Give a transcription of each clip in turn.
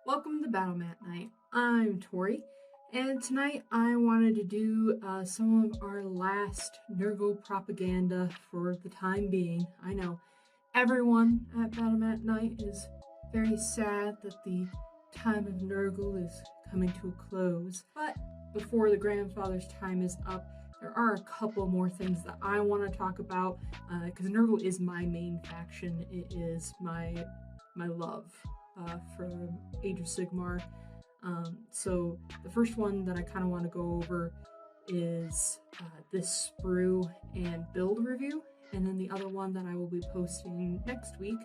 Welcome to Battlemat night. I'm Tori, and tonight I wanted to do some of our last Nurgle propaganda for the time being. I know everyone at Battlemat night is very sad that the time of Nurgle is coming to a close, but before the grandfather's time is up, there are a couple more things that I want to talk about, because Nurgle is my main faction. It is my love from Age of Sigmar. So the first one that I kind of want to go over is this sprue and build review, and then the other one that I will be posting next week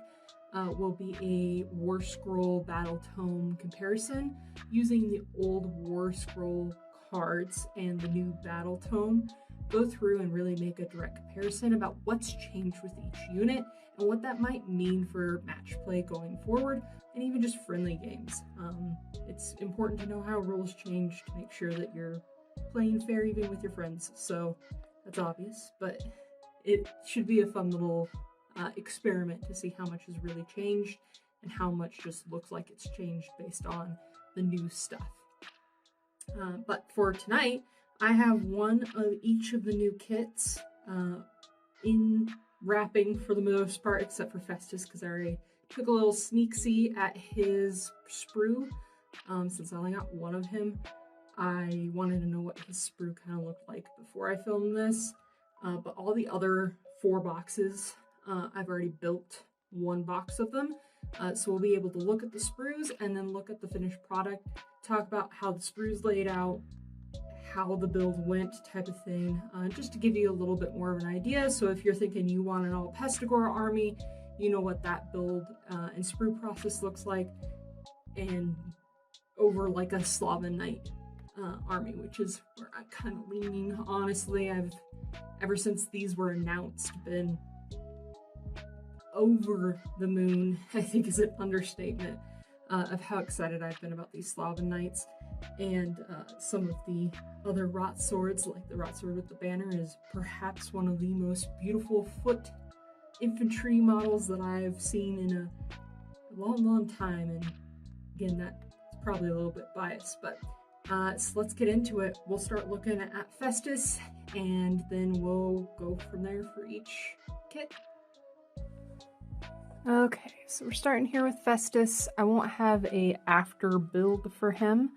will be a War Scroll Battle Tome comparison using the old War Scroll cards and the new Battle Tome. Go through and really make a direct comparison about what's changed with each unit and what that might mean for match play going forward, and even just friendly games. It's important to know how rules change to make sure that you're playing fair even with your friends, so that's obvious, but it should be a fun little experiment to see how much has really changed and how much just looks like it's changed based on the new stuff. But for tonight, I have one of each of the new kits in wrapping for the most part, except for Festus, because I already took a little sneak-see at his sprue. Since I only got one of him, I wanted to know what his sprue kind of looked like before I filmed this. But all the other 4 boxes, I've already built 1 box of them. So we'll be able to look at the sprues and then look at the finished product, talk about how the sprues laid out, how the build went, type of thing, just to give you a little bit more of an idea. So if you're thinking you want an all Pestigore army, you know what that build and sprue process looks like, and over like a Sloven Knight army, which is where I'm kind of leaning. Honestly, I've, ever since these were announced, been over the moon, I think is an understatement, of how excited I've been about these Sloven Knights. And some of the other Rotswords, like the Rotsword with the banner, is perhaps one of the most beautiful foot infantry models that I've seen in a long time. And again, that's probably a little bit biased, but so let's get into it. We'll start looking at Festus, and then we'll go from there for each kit. Okay, so we're starting here with Festus. I won't have a after build for him,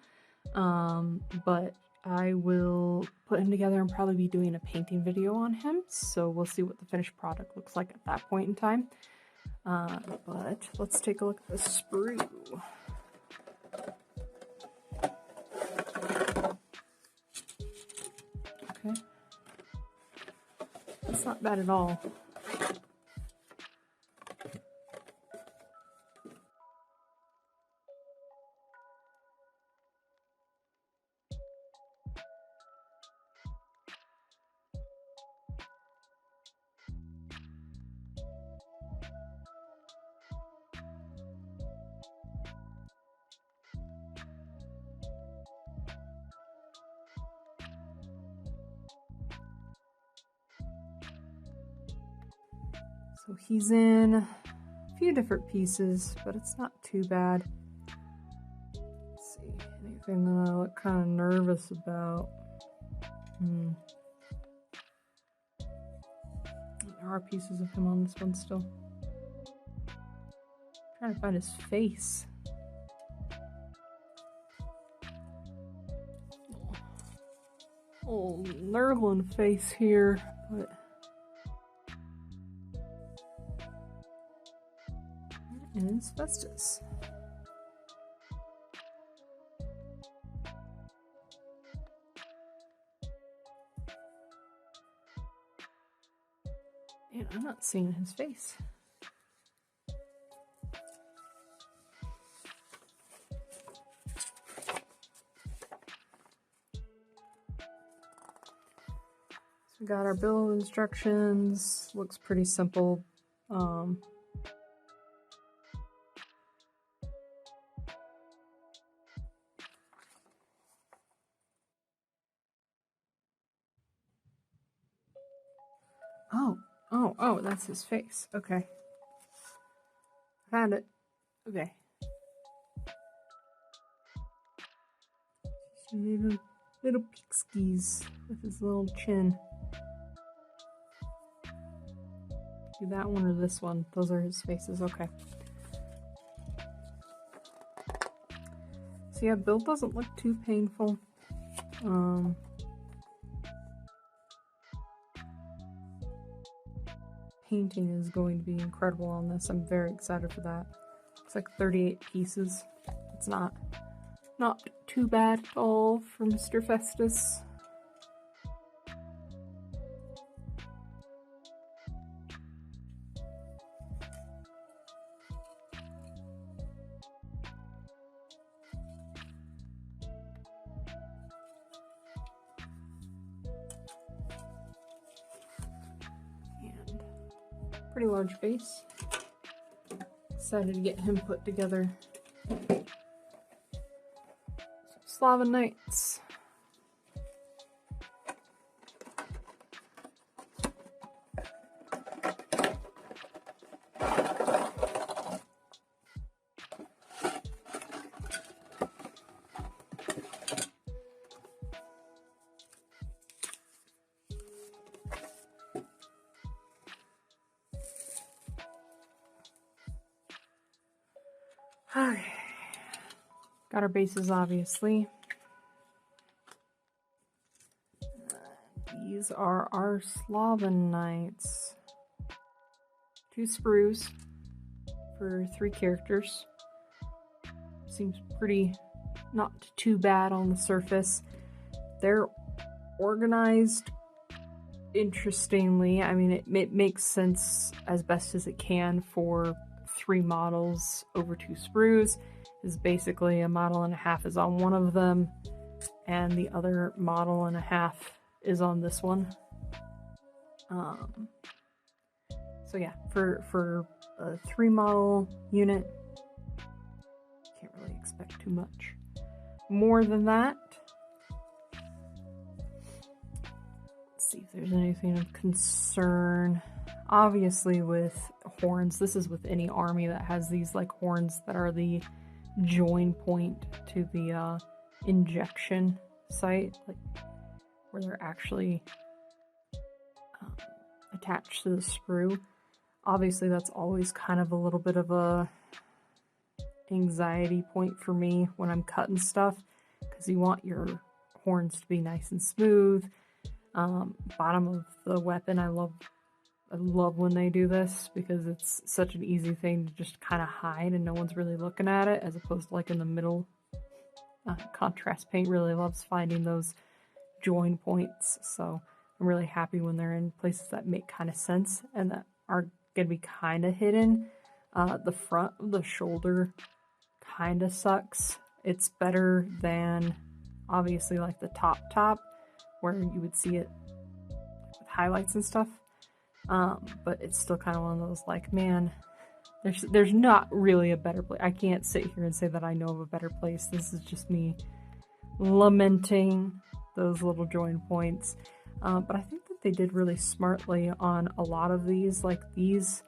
but I will put him together and probably be doing a painting video on him, so we'll see what the finished product looks like at that point in time. But let's take a look at the sprue. Okay, that's not bad at all. So he's in a few different pieces, but it's not too bad. Let's see, anything that I look kind of nervous about? There are pieces of him on this one still. I'm trying to find his face. Oh, Nurgle face here, but and it's Festus. And I'm not seeing his face. So we got our build instructions. Looks pretty simple. Oh, Oh, that's his face. Okay. Found it. Okay. Little pixkies with his little chin. Do that one or this one. Those are his faces. Okay. So yeah, build doesn't look too painful. Painting is going to be incredible on this. I'm very excited for that. It's like 38 pieces. It's not too bad at all for Mr. Festus. And pretty large base. Decided to get him put together. Sloven Knights. Okay. Got our bases, obviously. These are our Sloven Knights. 2 sprues for 3 characters. Seems pretty not too bad on the surface. They're organized interestingly. I mean, it makes sense as best as it can for 3 models over 2 sprues. Is basically a model and a half is on one of them, and the other model and a half is on this one. So yeah, for a 3 model unit, can't really expect too much more than that. Let's see if there's anything of concern. Obviously with horns, this is with any army that has these like horns that are the join point to the injection site, like where they're actually attached to the sprue. Obviously that's always kind of a little bit of a anxiety point for me when I'm cutting stuff, because you want your horns to be nice and smooth. Bottom of the weapon, I love when they do this, because it's such an easy thing to just kind of hide and no one's really looking at it, as opposed to like in the middle. Contrast paint really loves finding those join points, so I'm really happy when they're in places that make kind of sense and that are going to be kind of hidden. The front of the shoulder kind of sucks. It's better than obviously like the top where you would see it with highlights and stuff. But it's still kind of one of those like, man, there's not really a better place. I can't sit here and say that I know of a better place. This is just me lamenting those little join points. But I think that they did really smartly on a lot of these. Like these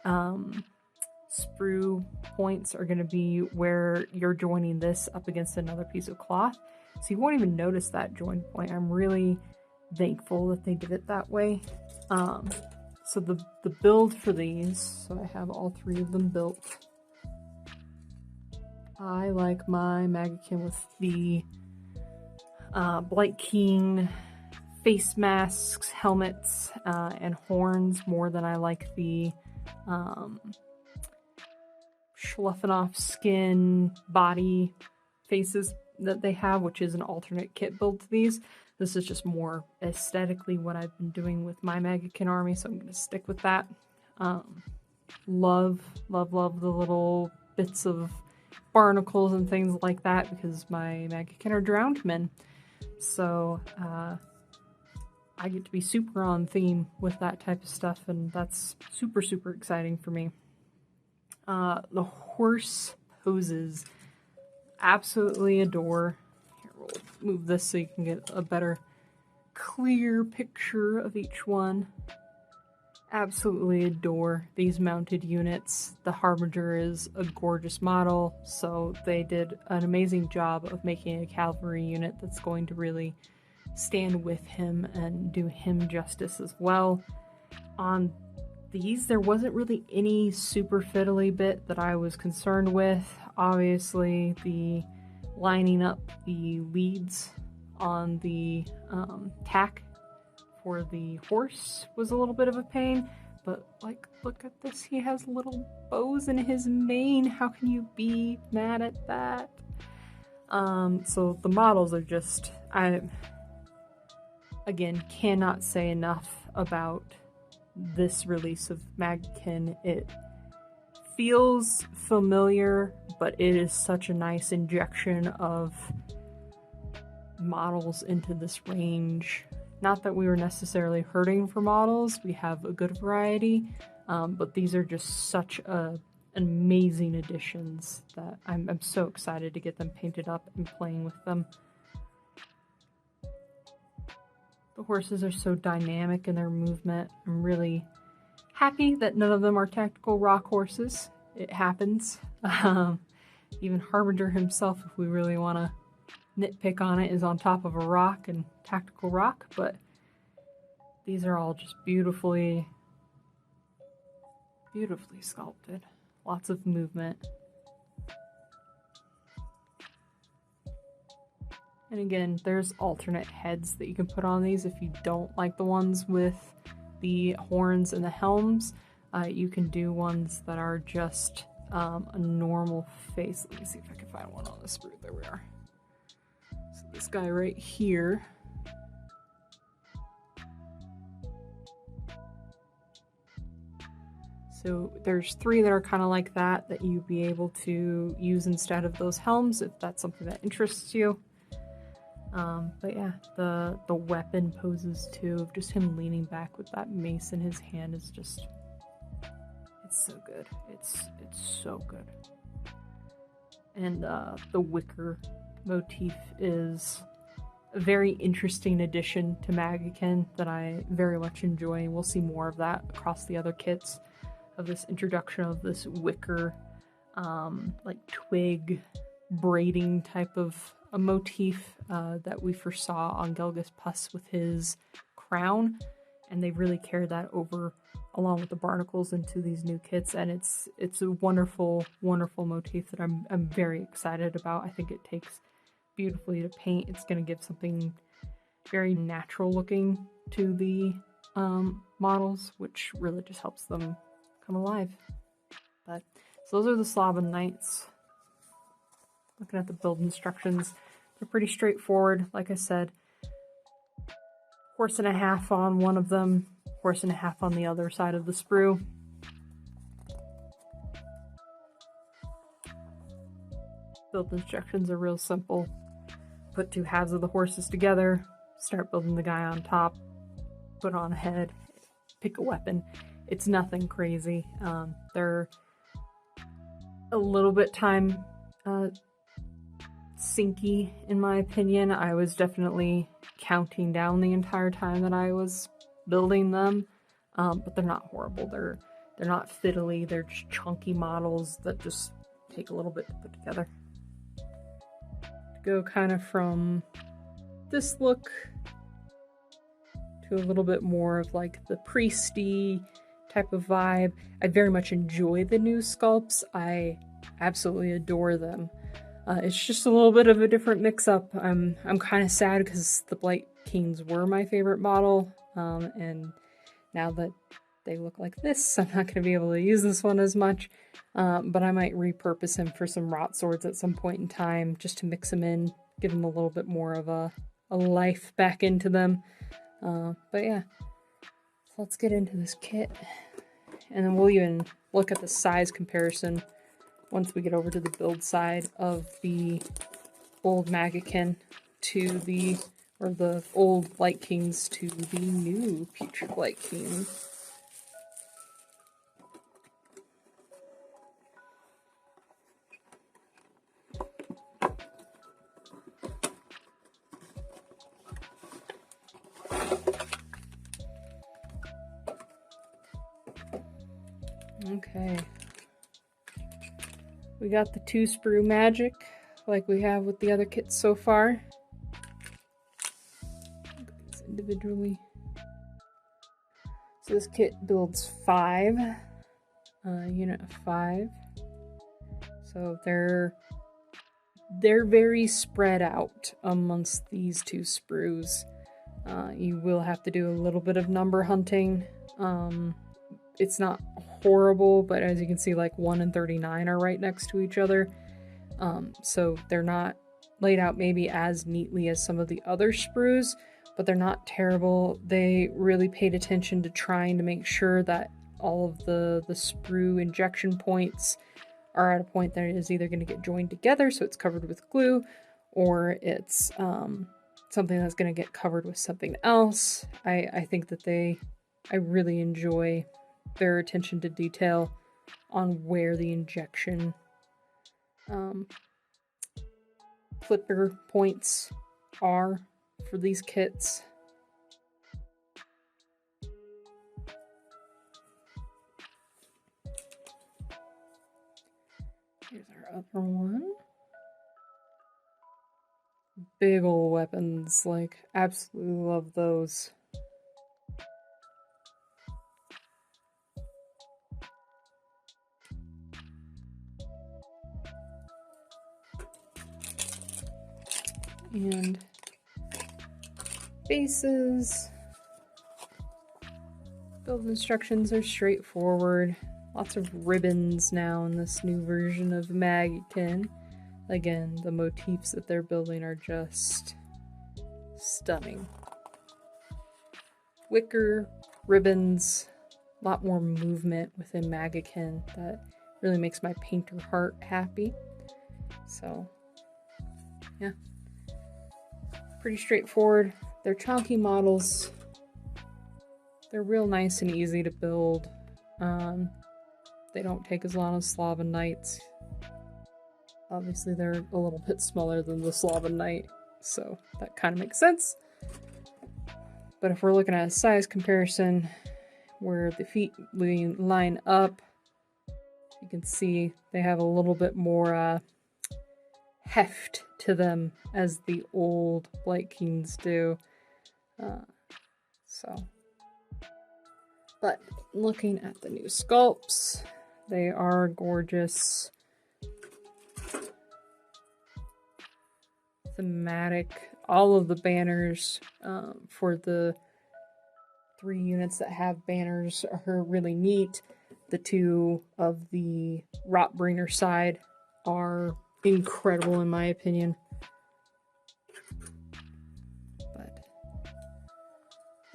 sprue points are going to be where you're joining this up against another piece of cloth. So you won't even notice that join point. I'm really thankful that they did it that way. So the build for these, so I have all 3 of them built. I like my Maggotkin with the Blight King face masks, helmets, and horns more than I like the Schluffenoff skin body faces that they have, which is an alternate kit build to these. This is just more aesthetically what I've been doing with my Maggotkin army, so I'm going to stick with that. Love the little bits of barnacles and things like that, because my Maggotkin are drowned men. So I get to be super on theme with that type of stuff, and that's super, super exciting for me. The horse poses, absolutely adore. Here, we'll move this so you can get a better clear picture of each one. absolutely adore these mounted units. The Harbinger is a gorgeous model, so they did an amazing job of making a cavalry unit that's going to really stand with him and do him justice as well. On these, there wasn't really any super fiddly bit that I was concerned with. Obviously, the lining up the leads on the tack for the horse was a little bit of a pain, but like, look at this, he has little bows in his mane. How can you be mad at that? So the models are just, I again cannot say enough about this release of Maggotkin. It feels familiar, but it is such a nice injection of models into this range. Not that we were necessarily hurting for models, we have a good variety, but these are just such amazing additions that I'm so excited to get them painted up and playing with them. The horses are so dynamic in their movement. I'm really happy that none of them are tactical rock horses. It happens. Even Harbinger himself, if we really want to nitpick on it, is on top of a rock and tactical rock, but these are all just beautifully sculpted. Lots of movement. And again, there's alternate heads that you can put on these if you don't like the ones with the horns and the helms. You can do ones that are just a normal face. Let me see if I can find one on the sprue. There we are. So this guy right here. So there's 3 that are kind of like that you'd be able to use instead of those helms if that's something that interests you. But yeah, the weapon poses too, of just him leaning back with that mace in his hand is just, it's so good. It's so good. And the wicker motif is a very interesting addition to Maggotkin that I very much enjoy. We'll see more of that across the other kits, of this introduction of this wicker, like twig braiding type of a motif that we first saw on Gelgus Puss with his crown, and they've really carried that over along with the barnacles into these new kits, and it's a wonderful motif that I'm very excited about. I think it takes beautifully to paint. It's going to give something very natural looking to the models, which really just helps them come alive. But so those are the Sloven Knights. Looking at the build instructions, they're pretty straightforward. Like I said, horse and a half on one of them, horse and a half on the other side of the sprue. Build instructions are real simple. Put 2 halves of the horses together, start building the guy on top, put on a head, pick a weapon. It's nothing crazy. They're a little bit time sinky, in my opinion. I was definitely counting down the entire time that I was building them, but they're not horrible. They're not fiddly. They're just chunky models that just take a little bit to put together. To go kind of from this look to a little bit more of like the priesty type of vibe. I very much enjoy the new sculpts. I absolutely adore them. It's just a little bit of a different mix-up. I'm kind of sad because the Blight Kings were my favorite model, and now that they look like this, I'm not going to be able to use this one as much, but I might repurpose him for some Rotswords at some point in time, just to mix them in, give them a little bit more of a life back into them. But yeah, so let's get into this kit, and then we'll even look at the size comparison once we get over to the build side of the old Maggotkin to the old Blight Kings to the new future Blight Kings. Okay. We got the 2 sprue magic, like we have with the other kits so far. These individually. So this kit builds 5, unit of 5. So they're very spread out amongst these 2 sprues. You will have to do a little bit of number hunting. It's not horrible, but as you can see, like 1 and 39 are right next to each other. So they're not laid out maybe as neatly as some of the other sprues, but they're not terrible. They really paid attention to trying to make sure that all of the sprue injection points are at a point that is either going to get joined together so it's covered with glue, or it's something that's going to get covered with something else. I think that I really enjoy their attention to detail on where the injection flipper points are for these kits. Here's our other one. Big ol' weapons, like, absolutely love those. And bases. Build instructions are straightforward. Lots of ribbons now in this new version of Maggotkin. Again, the motifs that they're building are just stunning. Wicker, ribbons, a lot more movement within Maggotkin that really makes my painter heart happy. So, yeah. Pretty straightforward. They're chunky models. They're real nice and easy to build. They don't take as long as Sloven Knights. Obviously, they're a little bit smaller than the Sloven Knight, so that kind of makes sense. But if we're looking at a size comparison, where the feet line up, you can see they have a little bit more heft to them as the old Blight Kings do. But looking at the new sculpts, they are gorgeous. Thematic. All of the banners for the 3 units that have banners are really neat. The 2 of the Rotbringer side are incredible in my opinion. But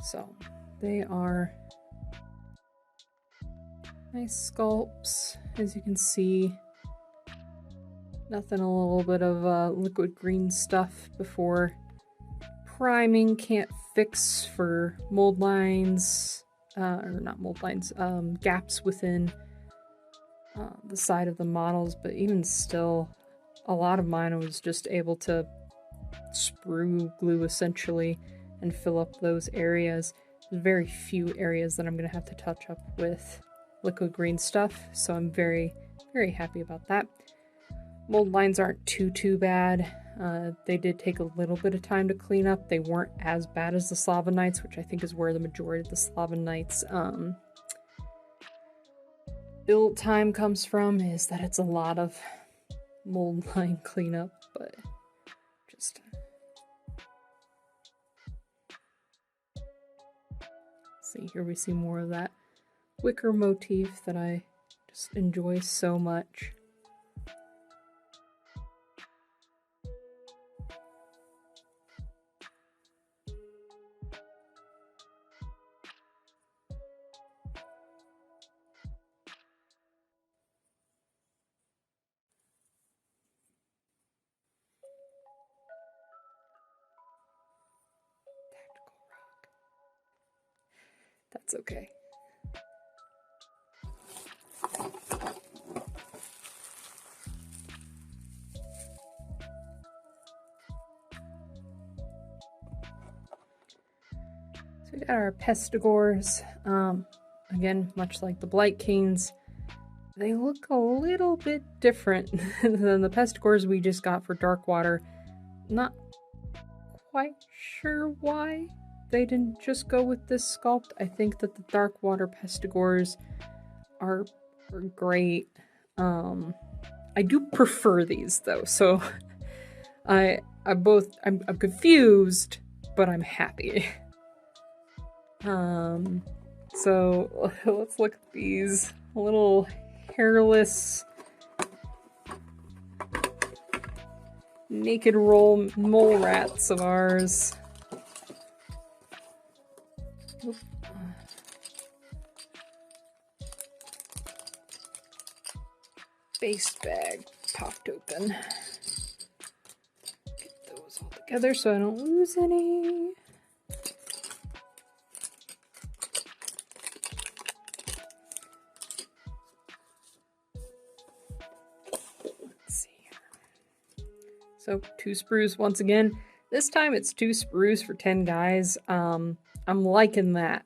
so they are nice sculpts, as you can see. Nothing a little bit of liquid green stuff before priming can't fix for mold lines, or not mold lines, gaps within the side of the models, but even still, a lot of mine was just able to sprue glue essentially and fill up those areas. There's very few areas that I'm going to have to touch up with liquid green stuff, so I'm very, very happy about that. Mold lines aren't too bad. They did take a little bit of time to clean up. They weren't as bad as the Sloven Knights, which I think is where the majority of the Sloven Knights build time comes from, is that it's a lot of mold line cleanup, but just see, here we see more of that wicker motif that I just enjoy so much. That's okay. So we got our Pestigores. Again, much like the Blight Kings, they look a little bit different than the pestigores we just got for Darkwater. Not quite sure why they didn't just go with this sculpt. I think that the Darkwater pestigores are great. I do prefer these though, so I'm confused, but I'm happy. So let's look at these little hairless naked mole rats of ours. Oop. Base bag popped open. Get those all together so I don't lose any. So 2 sprues once again. This time it's 2 sprues for 10 guys. I'm liking that.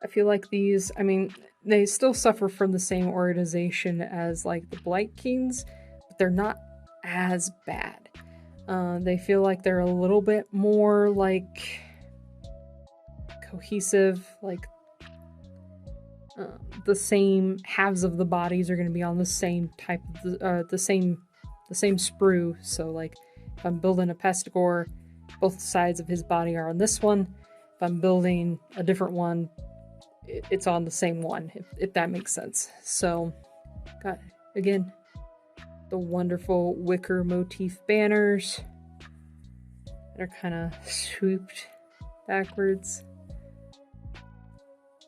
I feel like these, I mean, they still suffer from the same organization as like the Blight Kings, but they're not as bad. They feel like they're a little bit more like cohesive, like the same halves of the bodies are going to be on the same type of the same sprue. So like if I'm building a pestigore, both sides of his body are on this one. If I'm building a different one, it's on the same one, if that makes sense. So got again the wonderful wicker motif banners that are kind of swooped backwards.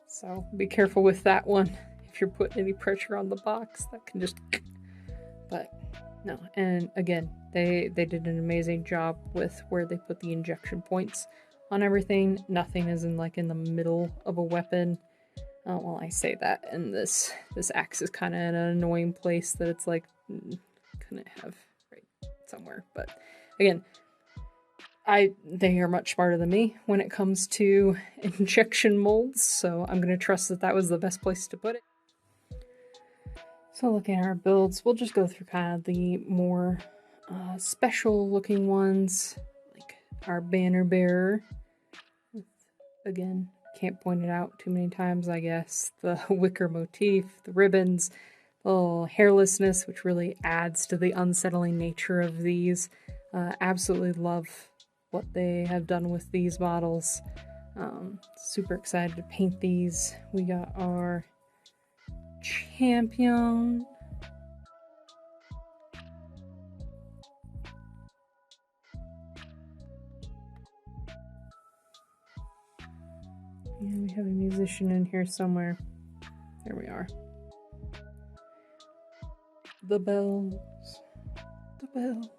So be careful with that one. If you're putting any pressure on the box, that can just... But no, and again, they did an amazing job with where they put the injection points on everything. Nothing is in the middle of a weapon. Well, I say that, and this axe is kind of in an annoying place that it's like, couldn't have right somewhere. But again, they are much smarter than me when it comes to injection molds, so I'm going to trust that was the best place to put it. So looking at our builds, we'll just go through kind of the more special looking ones, like our banner bearer. Again, can't point it out too many times, I guess. The wicker motif, the ribbons, the little hairlessness, which really adds to the unsettling nature of these. Absolutely love what they have done with these models. Super excited to paint these. We got our champion. Yeah, we have a musician in here somewhere. There we are. The bells. The bells.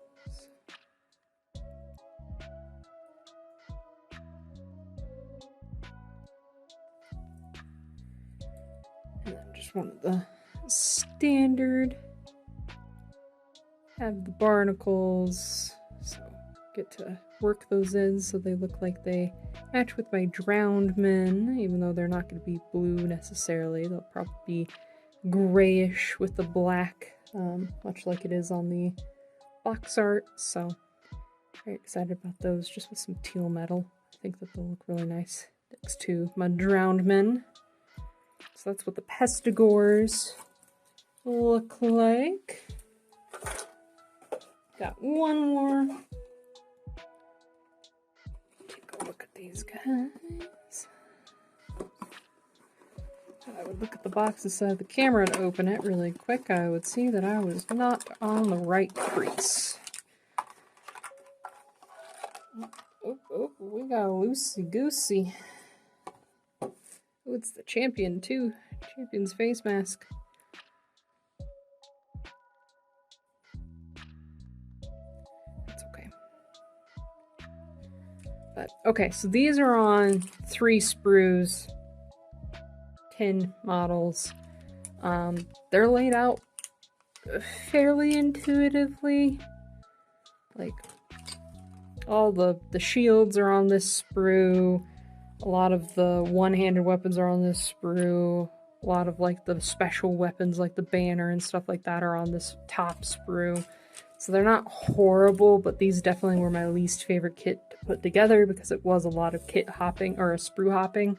And then just one of the standard. Have the barnacles. So get to work those in so they look like they match with my drowned men, even though they're not going to be blue necessarily. They'll probably be grayish with the black, much like it is on the box art. So very excited about those, just with some teal metal. I think that they'll look really nice next to my drowned men. So that's what the pestigores look like. Got one more. Take a look at these guys. If I would look at the box inside the camera to open it really quick, I would see that I was not on the right crease. Oh, we got a loosey-goosey. Oh, it's the champion too. Champion's face mask. That's okay. But okay, so these are on 3 sprues, 10 models. They're laid out fairly intuitively. Like, all the shields are on this sprue. A lot of the one-handed weapons are on this sprue. A lot of like the special weapons like the banner and stuff like that are on this top sprue. So they're not horrible, but these definitely were my least favorite kit to put together because it was a lot of kit hopping or sprue hopping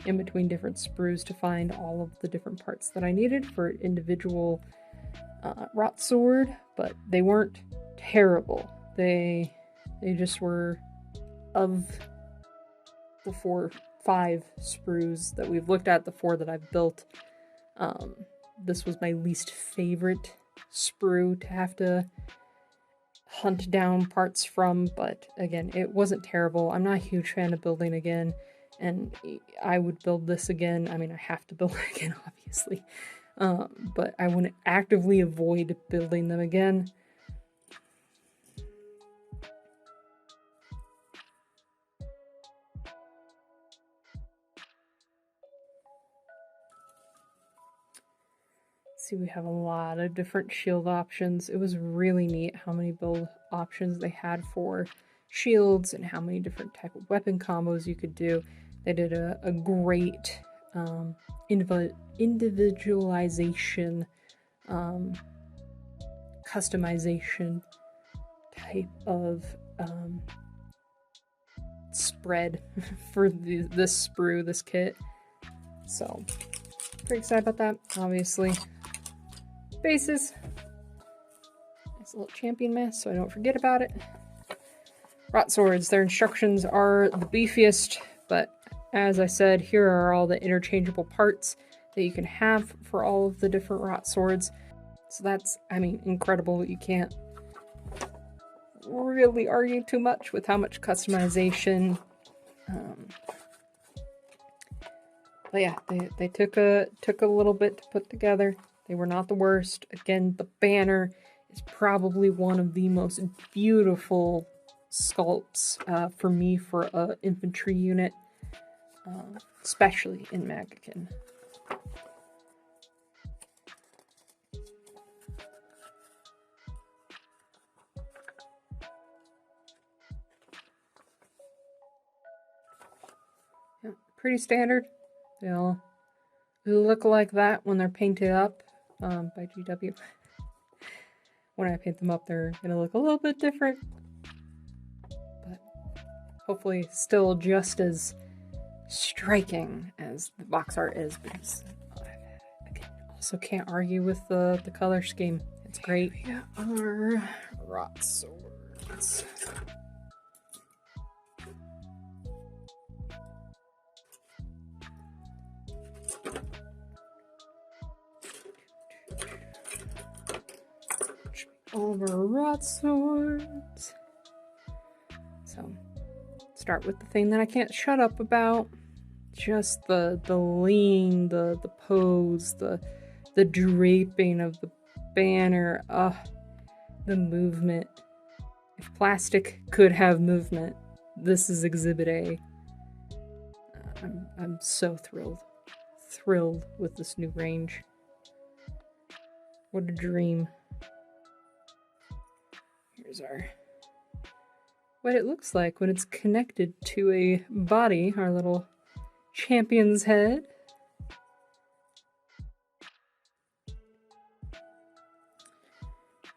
in between different sprues to find all of the different parts that I needed for5 Rotsword, but they weren't terrible. They just were, of the 5 sprues that we've looked at, the 4 that I've built, this was my least favorite sprue to have to hunt down parts from, but again, it wasn't terrible. I'm not a huge fan of building again, and I would build this again. I mean, I have to build it again, obviously, but I want to actively avoid building them again. See, we have a lot of different shield options. It was really neat how many build options they had for shields and how many different type of weapon combos you could do. They did a great individualization, customization type of spread for this sprue, this kit. So, pretty excited about that, obviously. Bases. Nice little champion mask so I don't forget about it. Rotswords, their instructions are the beefiest, but as I said, here are all the interchangeable parts that you can have for all of the different Rotswords. So that's, I mean, incredible. You can't really argue too much with how much customization. But yeah, they took a little bit to put together. They were not the worst. Again, the banner is probably one of the most beautiful sculpts for me for an infantry unit, especially in Maggotkin. Yeah, pretty standard. They all look like that when they're painted up by GW. When I paint them up, they're gonna look a little bit different, but hopefully still just as striking as the box art is, because I also can't argue with the color scheme. It's great. We got our Rotswords. All of our Rotswords. So, start with the thing that I can't shut up about. Just the lean, the pose, the draping of the banner, the movement. If plastic could have movement, this is Exhibit A. I'm so thrilled with this new range. What a dream. Here's what it looks like when it's connected to a body, our little champion's head.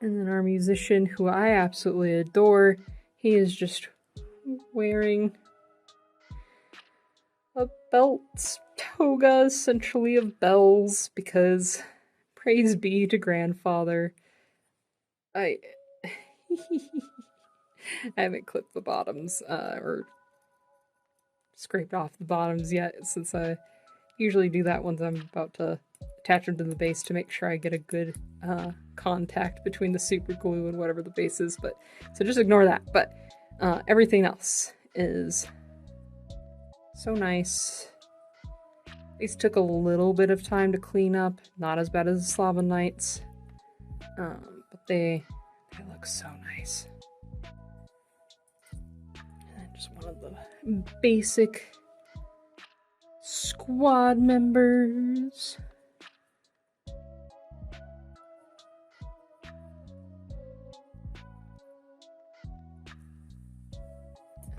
And then our musician, who I absolutely adore, he is just wearing a belt toga, essentially, of bells, because praise be to grandfather. I haven't clipped the bottoms, or scraped off the bottoms yet, since I usually do that once I'm about to attach them to the base to make sure I get a good contact between the super glue and whatever the base is, but so just ignore that. But everything else is so nice. These took a little bit of time to clean up, not as bad as the Sloven Knights, but they look so nice. And just one of the basic squad members.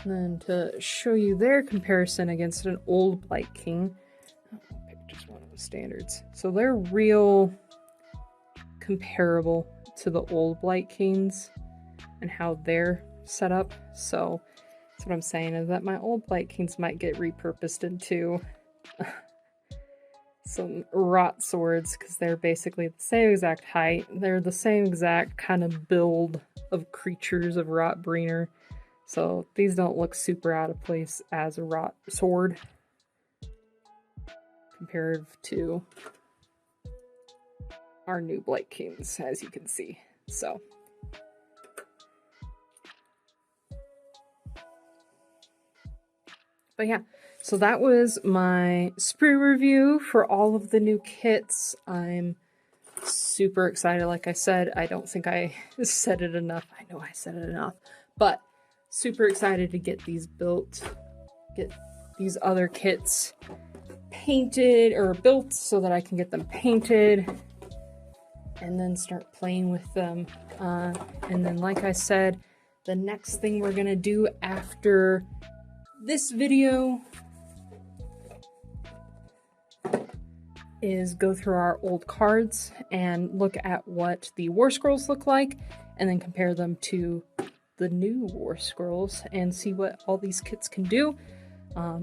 And then to show you their comparison against an old Blight King, I'll pick just one of the standards. So they're real comparable to the old Blight Kings and how they're set up. So that's what I'm saying, is that my old Blight Kings might get repurposed into some Rotswords, because they're basically the same exact height. They're the same exact kind of build of creatures of Rotbringer. So these don't look super out of place as a Rot sword compared to our new Blight Kings, as you can see. So but yeah, so that was my sprue review for all of the new kits. I'm super excited. Like I said, I don't think I said it enough. I know I said it enough, but super excited to get these built, get these other kits painted or built so that I can get them painted and then start playing with them. And then, like I said, the next thing we're gonna do after this video is go through our old cards and look at what the War Scrolls look like, and then compare them to the new War Scrolls and see what all these kits can do.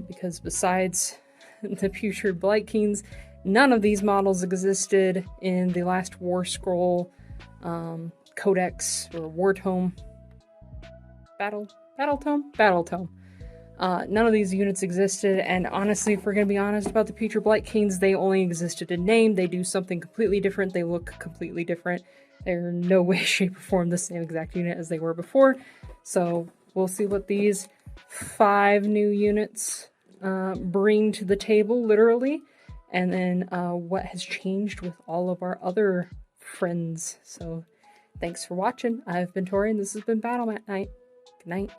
Because besides the Putrid Blight Kings, none of these models existed in the last War Scroll Codex or War Tome. Battle Tome. None of these units existed, and honestly, if we're going to be honest about the Putrid Blight Kings, they only existed in name. They do something completely different. They look completely different. They're in no way, shape, or form the same exact unit as they were before. So we'll see what these 5 new units bring to the table, literally, and then what has changed with all of our other friends. So thanks for watching. I've been Tori, and this has been Battlemat Night. Good night.